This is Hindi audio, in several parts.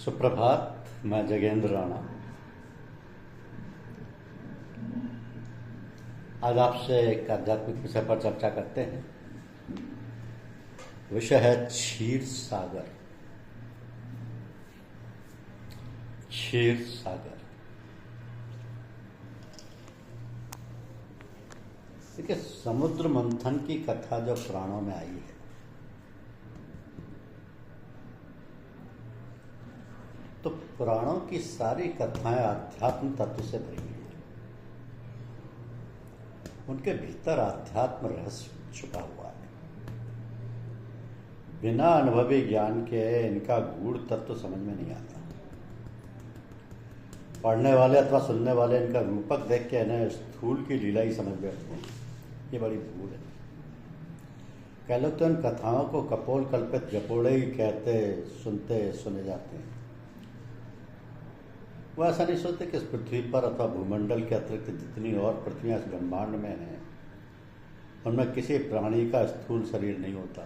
सुप्रभात। मैं जगेंद्र राणा आज आपसे एक आध्यात्मिक विषय पर चर्चा करते हैं। विषय है क्षीर सागर। क्षीर सागर, देखिए, समुद्र मंथन की कथा जो पुराणों में आई है, तो पुराणों की सारी कथाएं आध्यात्म तत्व से भरी हैं। उनके भीतर आध्यात्म रहस्य छुपा हुआ है। बिना अनुभवी ज्ञान के इनका गूढ़ तत्व समझ में नहीं आता। पढ़ने वाले अथवा सुनने वाले इनका रूपक देख के इन्हें स्थूल की लीला ही समझ बैठते हैं। ये बड़ी भूल है। कई लोग तो इन कथाओं को कपोल कल्पित गपोड़े ही कहते सुने जाते हैं। वो ऐसा नहीं सोचते कि इस पृथ्वी पर अथवा भूमंडल के अतिरिक्त जितनी और पृथ्वियां इस ब्रह्मांड में हैं, उनमें किसी प्राणी का स्थूल शरीर नहीं होता।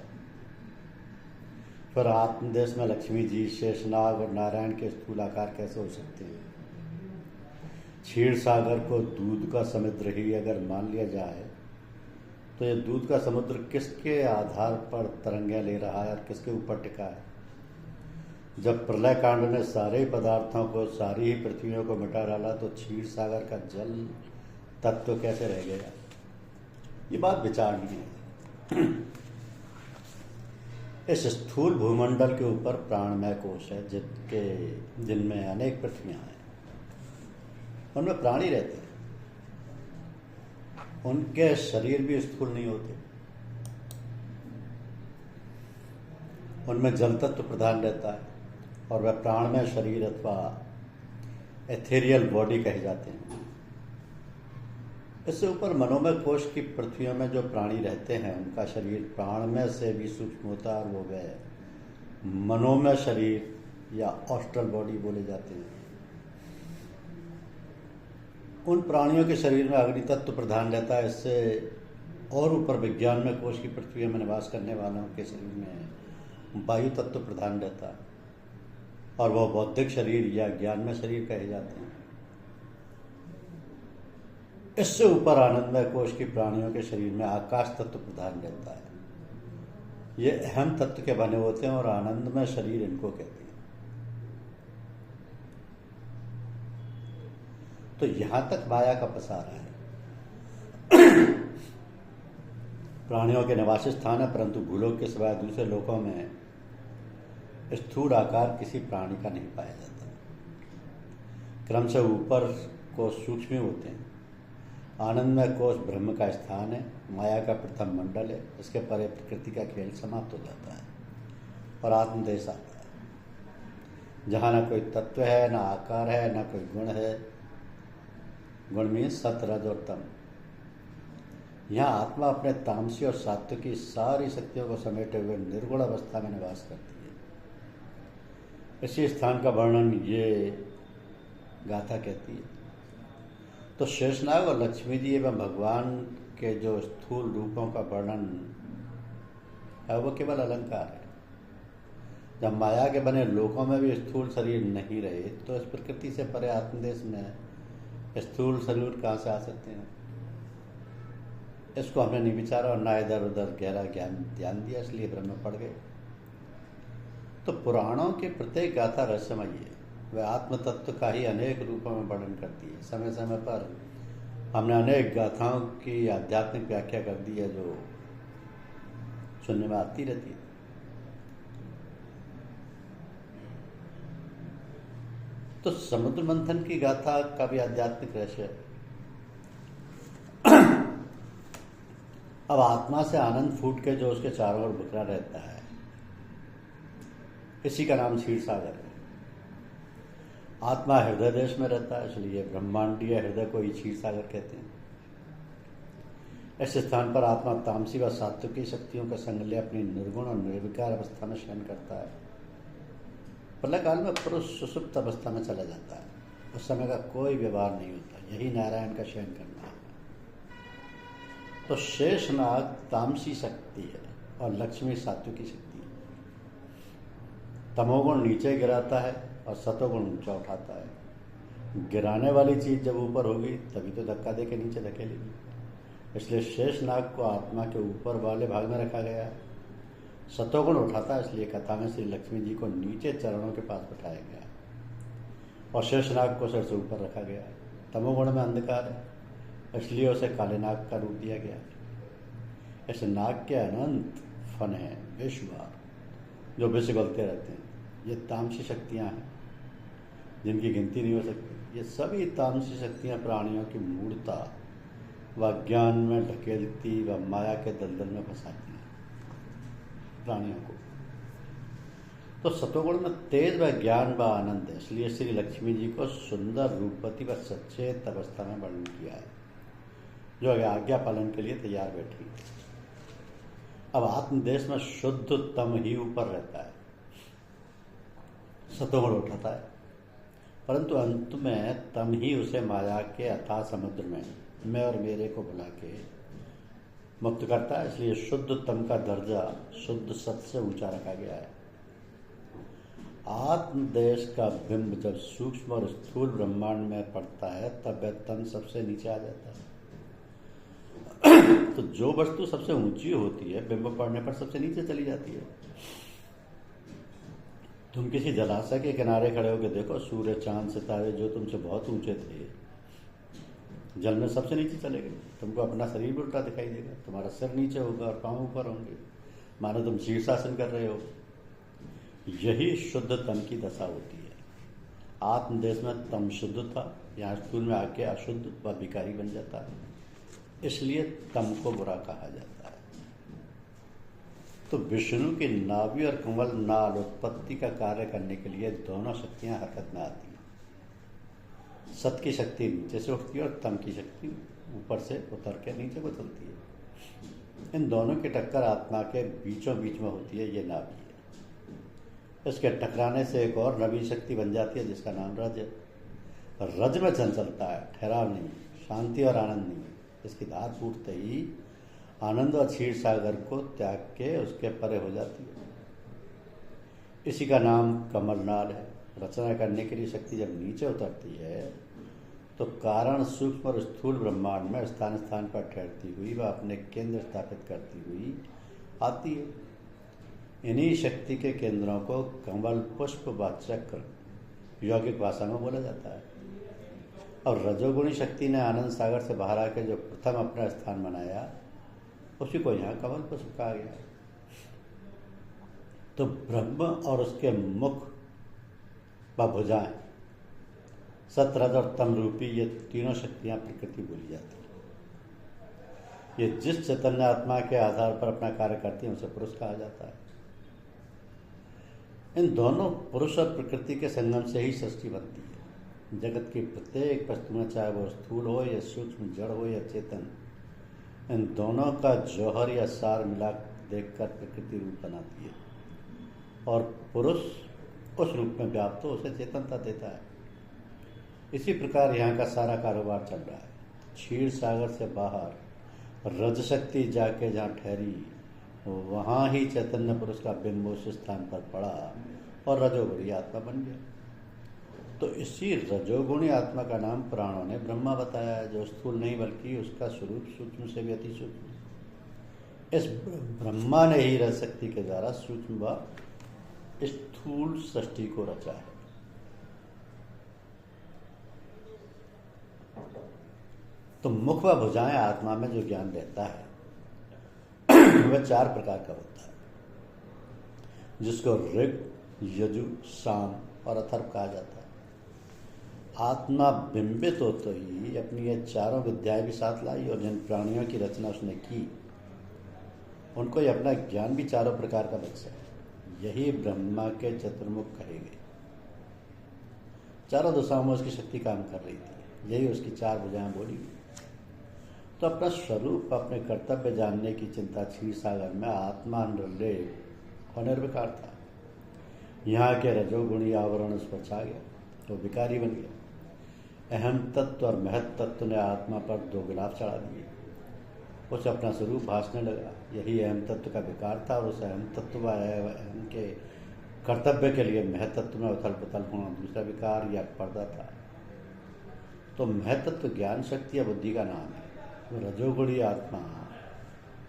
फिर आत्मदेश में लक्ष्मी जी, शेषनाग और नारायण के स्थूल आकार कैसे हो सकते हैं? क्षीर सागर को दूध का समुद्र ही अगर मान लिया जाए, तो ये दूध का समुद्र किसके आधार पर तरंगे ले रहा है और किसके ऊपर टिका है? जब प्रलय कांड ने सारे पदार्थों को, सारी ही पृथ्वियों को मिटा डाला, तो क्षीर सागर का जल तत्व कैसे रह गया? ये बात विचारनीय है। इस स्थूल भूमंडल के ऊपर प्राणमय कोश है, जिनमें अनेक पृथ्वियां हैं। उनमें प्राणी रहते हैं। उनके शरीर भी स्थूल नहीं होते। उनमें जल तत्व प्रधान रहता है और वह प्राणमय शरीर अथवा एथेरियल बॉडी कहे जाते हैं। इससे ऊपर मनोमय कोश की पृथ्वियों में जो प्राणी रहते हैं, उनका शरीर प्राणमय से भी सूक्ष्म होता है और वो वह मनोमय शरीर या ऑस्ट्रल बॉडी बोले जाते हैं। उन प्राणियों के शरीर में अग्नि तत्व प्रधान रहता है। इससे और ऊपर विज्ञान में कोश की पृथ्वियों में निवास करने वालों के शरीर में वायु तत्व प्रधान रहता है और वह बौद्धिक शरीर या ज्ञान में शरीर कहे जाते हैं। इससे ऊपर आनंदमय कोश की प्राणियों के शरीर में आकाश तत्व प्रधान रहता है। ये अहम तत्व के बने होते हैं और आनंदमय शरीर इनको कहते हैं। तो यहां तक माया का पसारा है। प्राणियों के निवासी स्थान है, परंतु भूलोक के सिवाय दूसरे लोकों में स्थूल आकार किसी प्राणी का नहीं पाया जाता। क्रम से ऊपर कोश सूक्ष्म होते हैं। आनंदमय कोश ब्रह्म का स्थान है, माया का प्रथम मंडल है। इसके परे प्रकृति का खेल समाप्त हो जाता है और आत्मदेश आता है, जहाँ न कोई तत्व है, न आकार है, न कोई गुण है। गुण में सत, रज और तम। यहाँ आत्मा अपने तामसी और सात्विक की सारी शक्तियों को समेटे हुए निर्गुण अवस्था में निवास करती है। इसी स्थान का वर्णन ये गाथा कहती है। तो शेषनाग और लक्ष्मी जी एवं भगवान के जो स्थूल रूपों का वर्णन है, वो केवल अलंकार है। जब माया के बने लोकों में भी स्थूल शरीर नहीं रहे, तो इस प्रकृति से परे आत्मदेश में स्थूल शरीर कहाँ से आ सकते हैं? इसको हमने नहीं विचारा और ना इधर उधर गहरा ध्यान दिया, इसलिए भ्रम में पड़ गए। तो पुराणों के प्रत्येक गाथा रहस्यमयी है। वह आत्म तत्व का ही अनेक रूपों में वर्णन करती है। समय समय पर हमने अनेक गाथाओं की आध्यात्मिक व्याख्या कर दी है, जो सुनने में आती रहती है। तो समुद्र मंथन की गाथा का भी आध्यात्मिक रहस्य है। अब आत्मा से आनंद फूट के जो उसके चारों ओर बिखरा रहता है, इसी का नाम क्षीर सागर है। आत्मा हृदय देश में रहता है, इसलिए ब्रह्मांडीय हृदय को ही क्षीर सागर कहते हैं। इस स्थान पर आत्मा तामसी व सात्विकी शक्तियों का संग ले अपनी निर्गुण और निर्विकार अवस्था में शयन करता है। प्रलय काल में पुरुष सुसुप्त अवस्था में चला जाता है। उस समय का कोई व्यवहार नहीं होता। यही नारायण का शयन करना है। तो शेषनाग तामसी शक्ति है और लक्ष्मी सात्विकी शक्ति है। तमोगुण नीचे गिराता है और सतोगुण ऊंचा उठाता है। गिराने वाली चीज़ जब ऊपर होगी तभी तो धक्का दे के नीचे धकेलेगी। इसलिए शेष नाग को आत्मा के ऊपर वाले भाग में रखा गया है। सतोगुण उठाता है, इसलिए कथा में श्री लक्ष्मी जी को नीचे चरणों के पास बैठाया गया है और शेष नाग को सिर से ऊपर रखा गया है। तमोगुण में अंधकार है, इसलिए उसे काले नाग का रूप दिया गया है। ऐसे नाग के अनंत फन हैं, बेशुमार, जो विष गलते रहते हैं। ये तामसी शक्तियाँ हैं जिनकी गिनती नहीं हो सकती। ये सभी तामसी शक्तियाँ प्राणियों की मूढ़ता व ज्ञान में ढकेलती व माया के दलदल में फंसाती हैं प्राणियों को। तो सतोगुण में तेज व ज्ञान व आनंद है, इसलिए श्री लक्ष्मी जी को सुंदर रूपवती व सचेत अवस्था में वर्णन किया है, जो आज्ञा पालन के लिए तैयार बैठी है। अब आत्मदेश में शुद्ध तम ही ऊपर रहता है, सतोगुण उठाता है, परंतु अंत में तम ही उसे माया के अथाह समुद्र में मैं और मेरे को बुला के मुक्त करता है। इसलिए शुद्ध तम का दर्जा शुद्ध सत से ऊंचा रखा गया है। आत्मदेश का बिंब जब सूक्ष्म और स्थूल ब्रह्मांड में पड़ता है तब वह तम सबसे नीचे आ जाता है। तो जो वस्तु सबसे ऊंची होती है बिंब पड़ने पर सबसे नीचे चली जाती है। तुम किसी जलाशय के किनारे खड़े होकर देखो, सूर्य चांद सितारे जो तुमसे बहुत ऊंचे थे जल में सबसे नीचे चले गए। तुमको अपना शरीर भी उल्टा दिखाई देगा, तुम्हारा सिर नीचे होगा और पांव ऊपर होंगे, मानो तुम शीर्षासन कर रहे हो। यही शुद्ध तम की दशा होती है। आत्मदेश में तम शुद्ध था, यहाँ स्थूल में आके अशुद्ध व विकारी बन जाता है, इसलिए तम को बुरा कहा जाता है। तो विष्णु की नाभि और कमल नाल उत्पत्ति का कार्य करने के लिए दोनों शक्तियां हरकत में आती हैं। सत की शक्ति नीचे से उठती है और तम की शक्ति ऊपर से उतर के नीचे को चलती है। इन दोनों की टक्कर आत्मा के बीचों बीच में होती है, ये नाभि है। इसके टकराने से एक और नवी शक्ति बन जाती है जिसका नाम रज है। रज में चंचलता है, ठहराव नहीं, शांति और आनंद नहीं। इसकी धार फूटते ही आनंद और क्षीर सागर को त्याग के उसके परे हो जाती है। इसी का नाम कमलनाल है। रचना करने के लिए शक्ति जब नीचे उतरती है तो कारण सूक्ष्म और स्थूल ब्रह्मांड में स्थान स्थान पर ठहरती हुई वह अपने केंद्र स्थापित करती हुई आती है। इन्हीं शक्ति के केंद्रों को कमल, पुष्प व चक्र यौगिक भाषा में बोला जाता है। और रजोगुणी शक्ति ने आनंद सागर से बाहर आकर जो प्रथम अपना स्थान बनाया उसी को यहाँ कमल पुष्प कहा गया। तो ब्रह्म और उसके मुख व भुजाएं, सत, रज और तम रूपी ये तीनों शक्तियां प्रकृति बोली जाती है। ये जिस चैतन्य आत्मा के आधार पर अपना कार्य करती हैं उसे पुरुष कहा जाता है। इन दोनों पुरुष और प्रकृति के संगम से ही सृष्टि बनती है। जगत की प्रत्येक वस्तु में, चाहे वो स्थूल हो या सूक्ष्म, जड़ हो या चेतन, इन दोनों का जौहर या सार मिला देखकर प्रकृति रूप बनाती है और पुरुष उस रूप में व्याप्त हो उसे चेतनता देता है। इसी प्रकार यहाँ का सारा कारोबार चल रहा है। क्षीर सागर से बाहर रज शक्ति जाके जहाँ ठहरी वहाँ ही चैतन्य पुरुष का बिंब उस स्थान पर पड़ा और रजोगुणी आत्मा बन गया। तो इसी रजोगुणी आत्मा का नाम पुराणों ने ब्रह्मा बताया है, जो स्थूल नहीं बल्कि उसका स्वरूप सूक्ष्म से भी अति सूक्ष्म। इस ब्रह्मा ने ही रज शक्ति के द्वारा सूक्ष्म व स्थूल सृष्टि को रचा है। तो मुख व भुजाएं आत्मा में जो ज्ञान रहता है वह 4 प्रकार का होता है, जिसको ऋग, यजु, साम और अथर्व कहा जाता है। आत्मा बिंबित होते ही अपनी ये चारों विद्याएं भी साथ लाई और जिन प्राणियों की रचना उसने की उनको ये अपना ज्ञान भी चारों प्रकार का बख्शा। यही ब्रह्मा के चतुर्मुख कहे गए। चारों दिशाओं में उसकी शक्ति काम कर रही थी, यही उसकी 4 भुजाएं बोली। तो अपना स्वरूप, अपने कर्तव्य जानने की चिंता क्षीर सागर में आत्मा निर्लेप और निर्विकार था। यहाँ के रजोगुणी आवरण उस पर छा गया, तो विकारी बन गया। अहम तत्व और महत तत्व ने आत्मा पर 2 गिलाफ चढ़ा दिए। उसे अपना स्वरूप भासने लगा। यही अहम तत्व का विकार था और उस अहम तत्व व अहम के कर्तव्य के लिए महतत्व में उथल पुथल होना दूसरा विकार या पर्दा था। तो महतत्व ज्ञान शक्ति या बुद्धि का नाम है। तो रजोगुणी आत्मा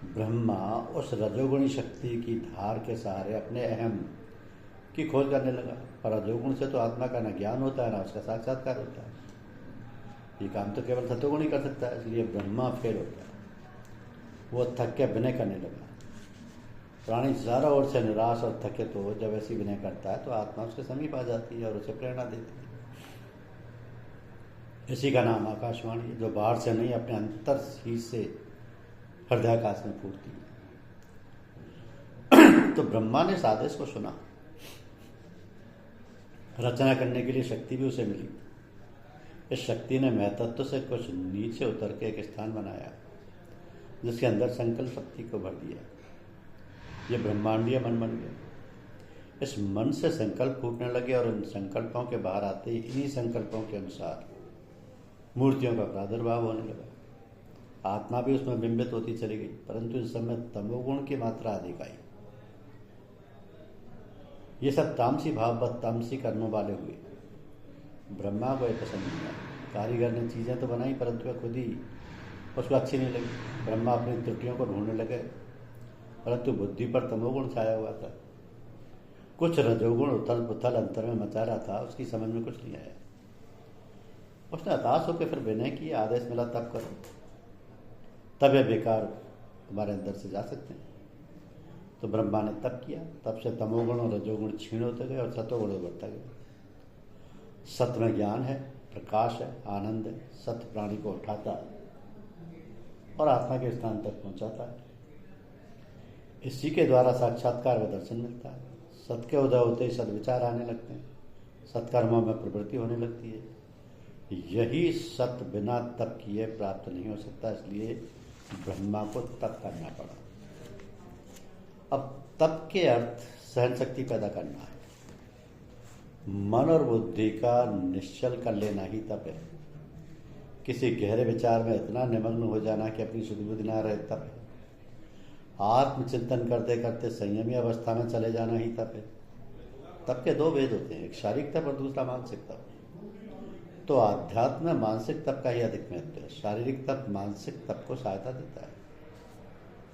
ब्रह्मा उस रजोगुणी शक्ति की धार के सहारे अपने अहम की खोज करने लगा। पर रजोगुण से तो आत्मा का न ज्ञान होता है, ना उसका साक्षात्कार होता है। ये काम तो केवल सतोगुण ही कर सकता है। इसलिए ब्रह्मा फेल हो गया, वो थक के विनय करने लगा। प्राणी चारों ओर से निराश और थके तो जब ऐसी विनय करता है तो आत्मा उसके समीप आ जाती है और उसे प्रेरणा देती है। इसी का नाम आकाशवाणी है, जो बाहर से नहीं अपने अंतर ही से हृदयाकाश में फूटती है। तो ब्रह्मा ने इस आदेश को सुना। रचना करने के लिए शक्ति भी उसे मिली। इस शक्ति ने महतत्व से कुछ नीचे उतर के एक स्थान बनाया, जिसके अंदर संकल्प शक्ति को भर दिया। ये ब्रह्मांडीय मन बन गया। इस मन से संकल्प फूटने लगे और इन संकल्पों के बाहर आते ही इन्हीं संकल्पों के अनुसार मूर्तियों का प्रादुर्भाव होने लगा। आत्मा भी उसमें बिंबित होती चली गई, परंतु इस समय तमोगुण की मात्रा अधिक आई। ये सब तामसी भाव व तामसी कर्मों वाले हुए। ब्रह्मा को यह पसंद नहीं आया। कारीगर ने चीज़ें तो बनाई, परंतु वह खुद ही उसको अच्छी नहीं लगी। ब्रह्मा अपनी त्रुटियों को ढूंढने लगे, परंतु बुद्धि पर तमोगुण छाया हुआ था। कुछ रजोगुण उथल पुथल अंतर में मचा रहा था, उसकी समझ में कुछ नहीं आया। उसने हताश होकर फिर विनय किया, आदेश मिला तब करो, तब यह बेकार हमारे अंदर से जा सकते हैं। तो ब्रह्मा ने तब किया। तब से तमोगुण और रजोगुण क्षीण होते गए और सतोगुण बढ़ता गया। सत्य में ज्ञान है, प्रकाश है, आनंद है। सत्य प्राणी को उठाता है और आत्मा के स्थान तक पहुंचाता है। इसी के द्वारा साक्षात्कार व दर्शन मिलता है। सत्य के उदय होते ही सद्विचार आने लगते हैं, सत्कर्मों में प्रवृत्ति होने लगती है। यही सत्य बिना तप किए प्राप्त नहीं हो सकता, इसलिए ब्रह्मा को तप करना पड़ा। अब तप के अर्थ सहन शक्ति पैदा करना है। मन और बुद्धि का निश्चल कर लेना ही तप है। किसी गहरे विचार में इतना निमग्न हो जाना कि अपनी सुध बुद्धि ना रहे तप है। आत्मचिंतन करते करते संयमी अवस्था में चले जाना ही तप है। तप के दो भेद होते हैं, एक शारीरिक तप और दूसरा मानसिक तप। तो आध्यात्म में मानसिक तप का ही अधिक महत्व है। शारीरिक तप मानसिक तप को सहायता देता है,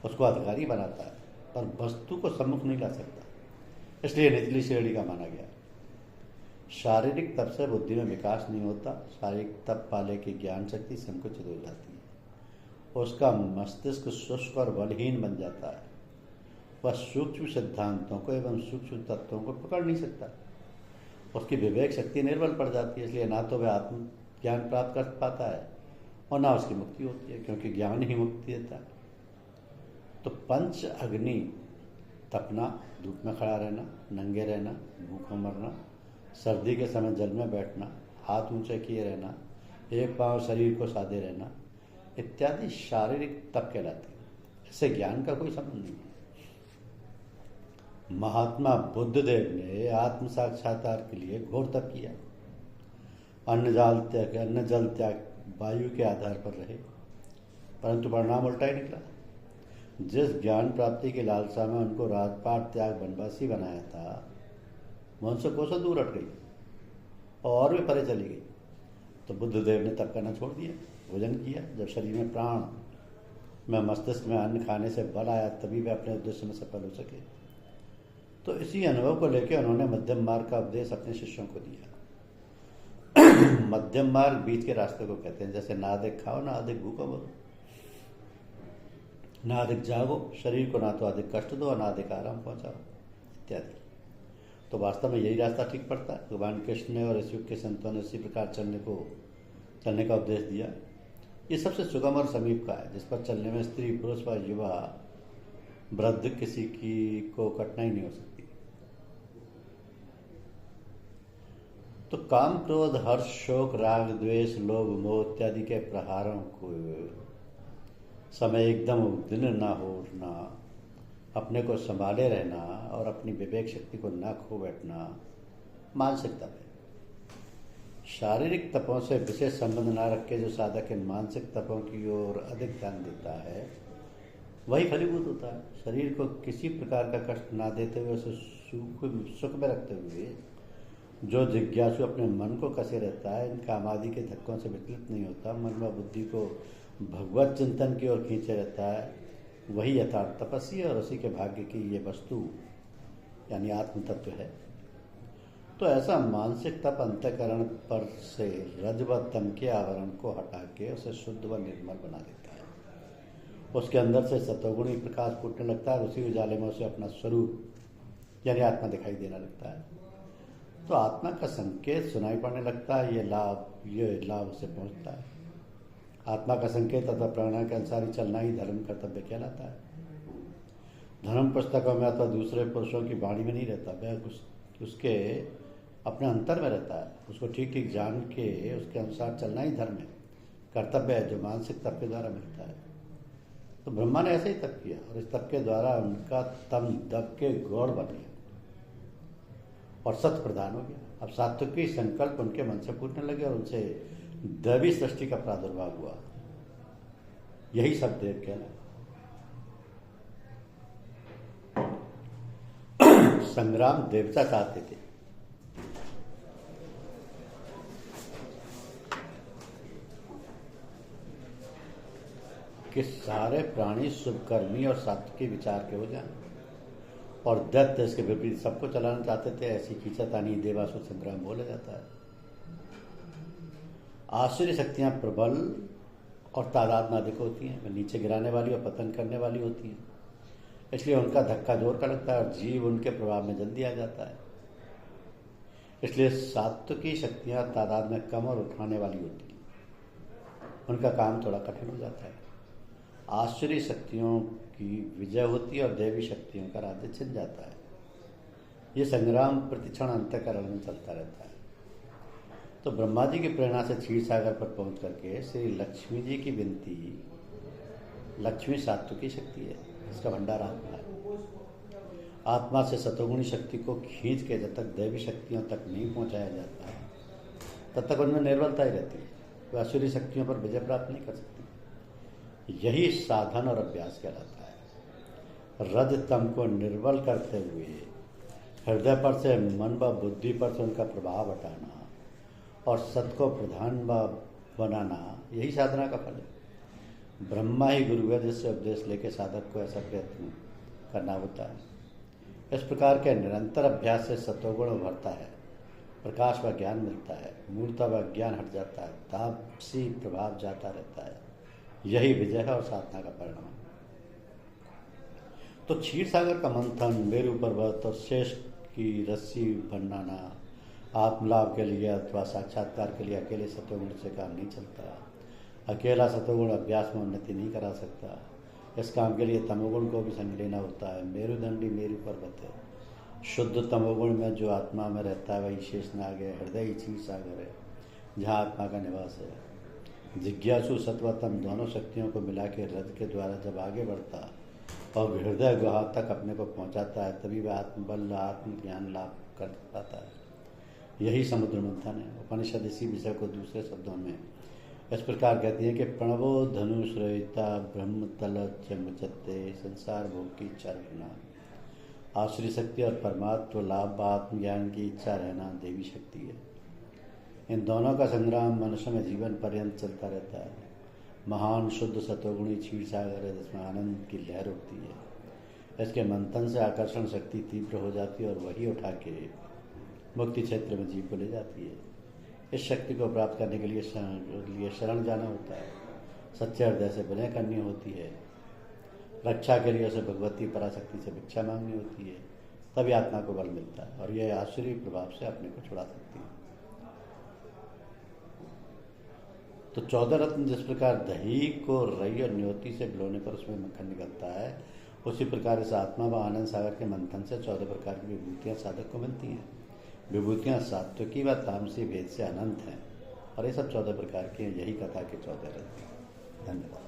उसको अधिकारी बनाता है, पर वस्तु को सम्मुख नहीं ला सकता, इसलिए निचली श्रेणी का माना गया। शारीरिक तप से बुद्धि में विकास नहीं होता। शारीरिक तप वाले की ज्ञान शक्ति संकुचित हो जाती है, उसका मस्तिष्क शुष्क और बलहीन बन जाता है। वह सूक्ष्म सिद्धांतों को एवं सूक्ष्म तत्वों को पकड़ नहीं सकता। उसकी विवेक शक्ति निर्बल पड़ जाती है, इसलिए ना तो वह आत्म ज्ञान प्राप्त कर पाता है और ना उसकी मुक्ति होती है, क्योंकि ज्ञान ही मुक्ति देता है। तो पंच अग्नि, तपना, धूप में खड़ा रहना, नंगे रहना, भूखों मरना, सर्दी के समय जल में बैठना, हाथ ऊंचे किए रहना, एक पांव शरीर को साधे रहना इत्यादि शारीरिक तप कहलाते हैं। इससे ज्ञान का कोई संबंध नहीं है। महात्मा बुद्ध देव ने आत्म साक्षात्कार के लिए घोर तप किया। अन्न जल त्याग वायु के आधार पर रहे, परंतु परिणाम उल्टा ही निकला। जिस ज्ञान प्राप्ति की लालसा में उनको राजपाट त्याग वनवासी बनाया था, वह उनसे कोसों दूर हट गई और भी परे चली गई। तो बुद्ध देव ने तप करना छोड़ दिया, भोजन किया। जब शरीर में प्राण में मस्तिष्क में अन्न खाने से बल आया, तभी वे अपने उद्देश्य में सफल हो सके। तो इसी अनुभव को लेकर उन्होंने मध्यम मार्ग का उपदेश अपने शिष्यों को दिया। मध्यम मार्ग बीच के रास्ते को कहते हैं। जैसे ना अधिक खाओ, ना अधिक भूखो मरो, ना अधिक जागो, शरीर को ना तो अधिक कष्ट दो और ना अधिक आराम पहुंचाओ इत्यादि। तो वास्तव में यही रास्ता ठीक पड़ता है। भगवान कृष्ण ने और इस युग के संतों ने इसी प्रकार चलने का उपदेश दिया। ये सबसे सुगम और समीप का है, जिस पर चलने में स्त्री, पुरुष व युवा, वृद्ध किसी की को कठिनाई नहीं हो सकती। तो काम, क्रोध, हर्ष, शोक, राग, द्वेष, लोभ, मोह इत्यादि के प्रहारों को समय एकदम दिन ना हो उठना, अपने को संभाले रहना और अपनी विवेक शक्ति को न खो बैठना मानसिक तप है। शारीरिक तपों से विशेष संबंध न रख के जो साधक इन मानसिक तपों की ओर अधिक ध्यान देता है, वही फलीभूत होता है। शरीर को किसी प्रकार का कष्ट ना देते हुए उसे सुख में रखते हुए जो जिज्ञासु अपने मन को कसे रहता है, इन कामादि के धक्कों से विचलित नहीं होता, मन व बुद्धि को भगवत चिंतन की ओर खींचे रहता है, वही यथार्थ तपस्वी और उसी के भाग्य की ये वस्तु यानी आत्म तत्व है। तो ऐसा मानसिक तप अंतःकरण पर से रज व तम के आवरण को हटा के उसे शुद्ध व निर्मल बना देता है। उसके अंदर से सतोगुणी प्रकाश फूटने लगता है और उसी उजाले में उसे अपना स्वरूप यानी आत्मा दिखाई देने लगता है। तो आत्मा का संकेत सुनाई पड़ने लगता है। ये लाभ उसे पहुंचता है। आत्मा का संकेत अथवा प्रेरणा के अनुसार ही चलना ही धर्म कर्तव्य कहलाता है। धर्म पुस्तकों में अथवा दूसरे पुरुषों की वाणी में नहीं रहता, वह उसके अपने अंतर में रहता है। उसको ठीक ठीक जान के उसके अनुसार चलना ही धर्म है, कर्तव्य है, जो मानसिक तप के द्वारा मिलता है। तो ब्रह्मा ने ऐसे ही तप किया और इस तप के द्वारा उनका तम दब के गौड़ बन गया और सत्य प्रदान हो गया। अब सात्विकी संकल्प उनके मन से फूटने लगे और उनसे दैवी सृष्टि का प्रादुर्भाव हुआ। यही सब देव कहना। संग्राम देवता चाहते थे कि सारे प्राणी शुभकर्मी और सात्विकी विचार के हो जाएं, और दैत्य इसके विपरीत सबको चलाना चाहते थे। ऐसी खींचातानी देवासुर संग्राम बोला जाता है। आसुरी शक्तियां प्रबल और तादाद में अधिक होती हैं, वे नीचे गिराने वाली और पतन करने वाली होती हैं, इसलिए उनका धक्का जोर का लगता है और जीव उनके प्रभाव में जल्दी आ जाता है। इसलिए सात्विकी शक्तियां तादाद में कम और उठाने वाली होती हैं, उनका काम थोड़ा कठिन हो जाता है। आसुरी शक्तियों की विजय होती है और देवी शक्तियों का राज्य छिन जाता है। ये संग्राम प्रतिक्षण अंतःकरण में चलता रहता है। तो ब्रह्मा जी की प्रेरणा से क्षीर सागर पर पहुंच करके श्री लक्ष्मी जी की विनती, लक्ष्मी सात्विकी शक्ति है, इसका भंडार आत्मा है। आत्मा से सतोगुणी शक्ति को खींच के जब तक दैवी शक्तियों तक नहीं पहुंचाया जाता है, तब तक उनमें निर्बलता ही रहती है। वे आसुरी शक्तियों पर विजय प्राप्त नहीं कर सकती। यही साधन और अभ्यास कहलाता है। रज तम को निर्बल करते हुए हृदय पर से मन व बुद्धि पर से उनका प्रभाव हटाना और सत को प्रधान बनाना, यही साधना का फल है। ब्रह्मा ही गुरु है, जिससे उपदेश लेके साधक को ऐसा प्रयत्न करना होता है। इस प्रकार के निरंतर अभ्यास से सतोगुण उभरता है, प्रकाश व ज्ञान मिलता है, मूलता व ज्ञान हट जाता है, तापसी प्रभाव जाता रहता है। यही विजय है और साधना का परिणाम। तो क्षीर सागर का मंथन, मेरु पर्वत और शेष की रस्सी बनाना आत्मलाभ के लिए अथवा साक्षात्कार के लिए अकेले सतोगुण से काम नहीं चलता। अकेला सतोगुण अभ्यास में उन्नति नहीं करा सकता। इस काम के लिए तमोगुण को भी संग लेना होता है। मेरुदंडी मेरु पर्वत है। शुद्ध तमोगुण में जो आत्मा में रहता है वही शेषनाग है। हृदय ही क्षीर सागर है, जहाँ आत्मा का निवास है। जिज्ञासु सत्वतम दोनों शक्तियों को मिला के रथ के द्वारा जब आगे बढ़ता और हृदय गुहा तक अपने को पहुंचाता है, तभी वह आत्मबल आत्मज्ञान लाभ कर पाता है। यही समुद्र मंथन है। उपनिषद इसी विषय को दूसरे शब्दों में इस प्रकार कहती है कि प्रणवो धनुष रहिता ब्रह्म तल मुचत्ते संसार भोग की इच्छा रखना। आसुरी शक्ति और परमात्म लाभ आत्मज्ञान की इच्छा रहना देवी शक्ति है। इन दोनों का संग्राम मनुष्य में जीवन पर्यंत चलता रहता है। महान शुद्ध सतोगुणी क्षीर सागर है, जिसमें आनंद की लहर उठती है। इसके मंथन से आकर्षण शक्ति तीव्र हो जाती है और वही उठा के मुक्ति क्षेत्र में जीव को ले जाती है। इस शक्ति को प्राप्त करने के लिए शरण जाना होता है। सच्चे हृदय से विनय करनी होती है। रक्षा के लिए उसे भगवती पराशक्ति से भिक्षा मांगनी होती है, तभी आत्मा को बल मिलता है और यह आसुरी प्रभाव से अपने को छुड़ा सकती है। तो 14 रत्न जिस प्रकार दही को रई और न्योती से भिगोने पर उसमें मक्खन निकलता है, उसी प्रकार इस आत्मा व आनंद सागर के मंथन से 14 प्रकार की विभूतियाँ साधक को मिलती हैं। विभूतियाँ सात्विकी व तामसी भेद से अनंत हैं और ये सब 14 प्रकार की हैं। यही कथा के 14 रत्न। धन्यवाद।